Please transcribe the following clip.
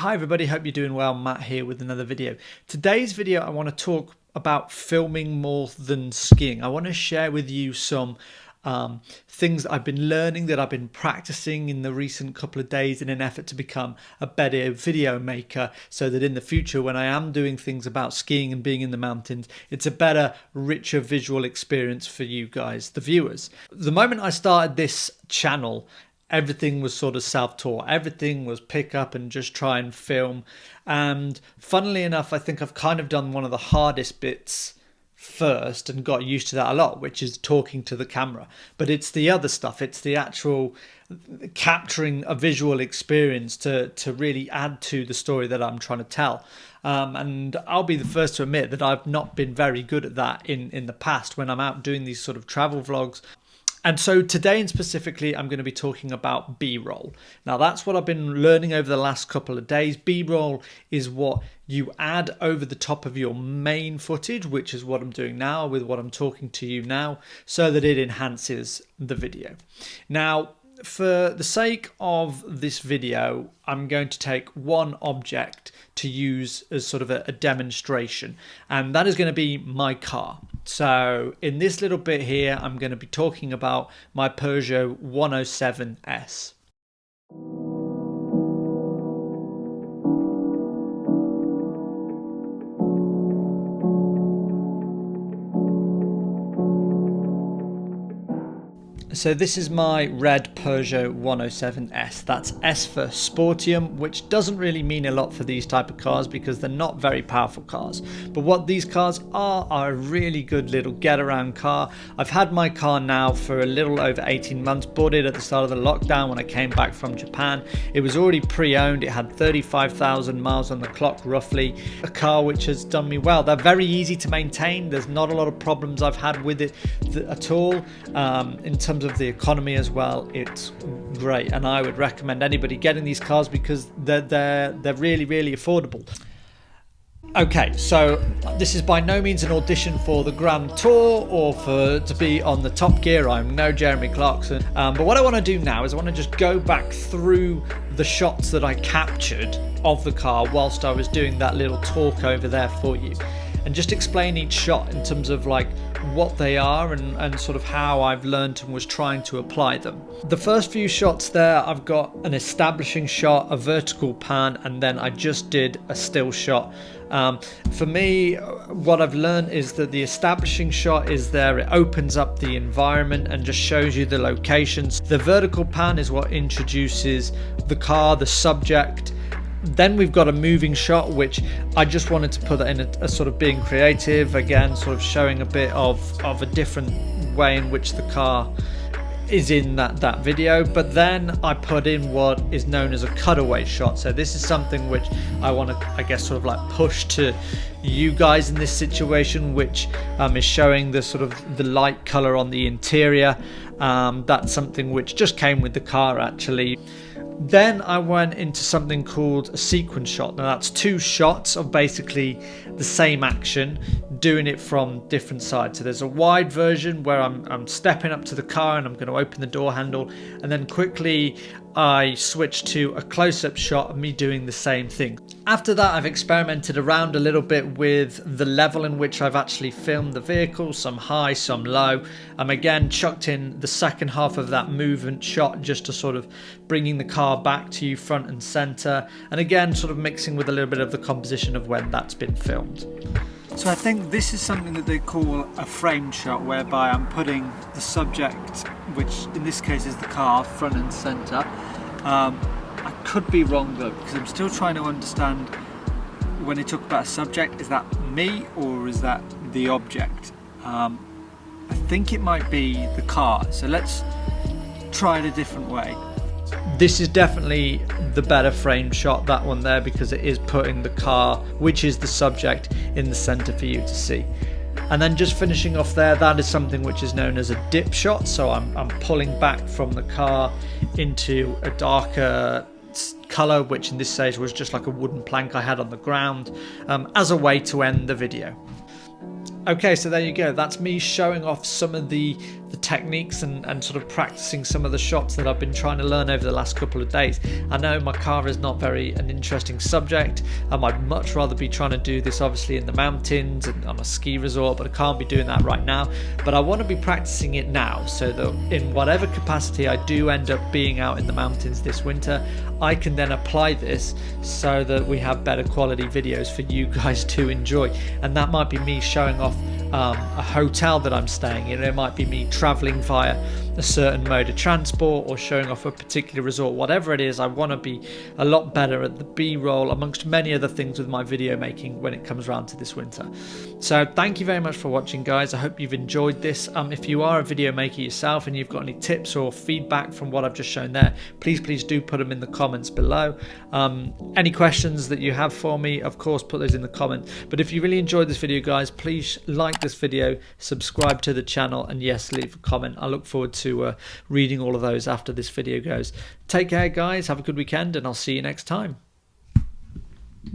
Hi everybody, hope you're doing well. Matt here with another video. Today's video I want to talk about filming more than skiing. I want to share with you some things that I've been learning, that I've been practicing in the recent couple of days in an effort to become a better video maker, so that in the future when I am doing things about skiing and being in the mountains, it's a better, richer visual experience for you guys, the viewers. The moment I started this channel, everything was sort of self-taught. Everything was pick up and just try and film. And funnily enough, I think I've kind of done one of the hardest bits first and got used to that a lot, which is talking to the camera. But it's the other stuff. It's the actual capturing a visual experience to really add to the story that I'm trying to tell. And I'll be the first to admit that I've not been very good at that in the past when I'm out doing these sort of travel vlogs. And so today, and specifically, I'm going to be talking about B-roll. Now, that's what I've been learning over the last couple of days. B-roll is what you add over the top of your main footage, which is what I'm doing now with what I'm talking to you now, so that it enhances the video. Now, for the sake of this video, I'm going to take one object to use as sort of a demonstration, and that is going to be my car. So in this little bit here, I'm going to be talking about my Peugeot 107S. So this is my red Peugeot 107S. That's S for Sportium, which doesn't really mean a lot for these type of cars because they're not very powerful cars. But what these cars are a really good little get-around car. I've had my car now for a little over 18 months. Bought it at the start of the lockdown when I came back from Japan. It was already pre-owned. It had 35,000 miles on the clock roughly. A car which has done me well. They're very easy to maintain. There's not a lot of problems I've had with it at all. In terms of the economy as well, it's great, and I would recommend anybody getting these cars because they're really affordable. Okay, so this is by no means an audition for the Grand Tour or to be on the Top Gear. I'm no Jeremy Clarkson, but what I want to do now is I want to just go back through the shots that I captured of the car whilst I was doing that little talk over there for you, and just explain each shot in terms of like what they are and sort of how I've learned and was trying to apply them. The first few shots there, I've got an establishing shot, a vertical pan, and then I just did a still shot. For me, what I've learned is that the establishing shot is there. It opens up the environment and just shows you the locations. The vertical pan is what introduces the car, the subject. Then we've got a moving shot, which I just wanted to put that in a sort of being creative, again, sort of showing a bit of a different way in which the car is in that video. But then I put in what is known as a cutaway shot. So this is something which I want to, I guess, sort of like push to you guys in this situation, which is showing the sort of the light color on the interior. That's something which just came with the car actually. Then I went into something called a sequence shot. Now that's two shots of basically the same action, doing it from different sides. So there's a wide version where I'm stepping up to the car and I'm going to open the door handle, and then quickly I switch to a close-up shot of me doing the same thing. After that, I've experimented around a little bit with the level in which I've actually filmed the vehicle, some high, some low. I'm again chucked in the second half of that movement shot just to sort of bringing the car back to you front and center, and again sort of mixing with a little bit of the composition of when that's been filmed. So I think this is something that they call a framed shot, whereby I'm putting the subject, which in this case is the car, front and center. I could be wrong though, because I'm still trying to understand when they talk about a subject, is that me or is that the object? I think it might be the car, so let's try it a different way. This is definitely the better frame shot, that one there, because it is putting the car, which is the subject, in the center for you to see. And then just finishing off there, that is something which is known as a dip shot. So I'm pulling back from the car into a darker color, which in this stage was just like a wooden plank I had on the ground, as a way to end the video. Okay, so there you go. That's me showing off some of the the techniques and sort of practicing some of the shots that I've been trying to learn over the last couple of days. I know my car is not very an interesting subject. I'd much rather be trying to do this obviously in the mountains and on a ski resort, but I can't be doing that right now. But I want to be practicing it now, so that in whatever capacity I do end up being out in the mountains this winter, I can then apply this so that we have better quality videos for you guys to enjoy. And that might be me showing off a hotel that I'm staying in. It might be me traveling via a certain mode of transport or showing off a particular resort. Whatever it is, I want to be a lot better at the B-roll amongst many other things with my video making when it comes around to this winter. So thank you very much for watching, guys. I hope you've enjoyed this. If you are a video maker yourself and you've got any tips or feedback from what I've just shown there, please do put them in the comments below. Any questions that you have for me, of course, put those in the comments. But if you really enjoyed this video, guys, please like this video, subscribe to the channel, and yes, leave a comment. I look forward to reading all of those after this video goes. Take care, guys, have a good weekend, and I'll see you next time.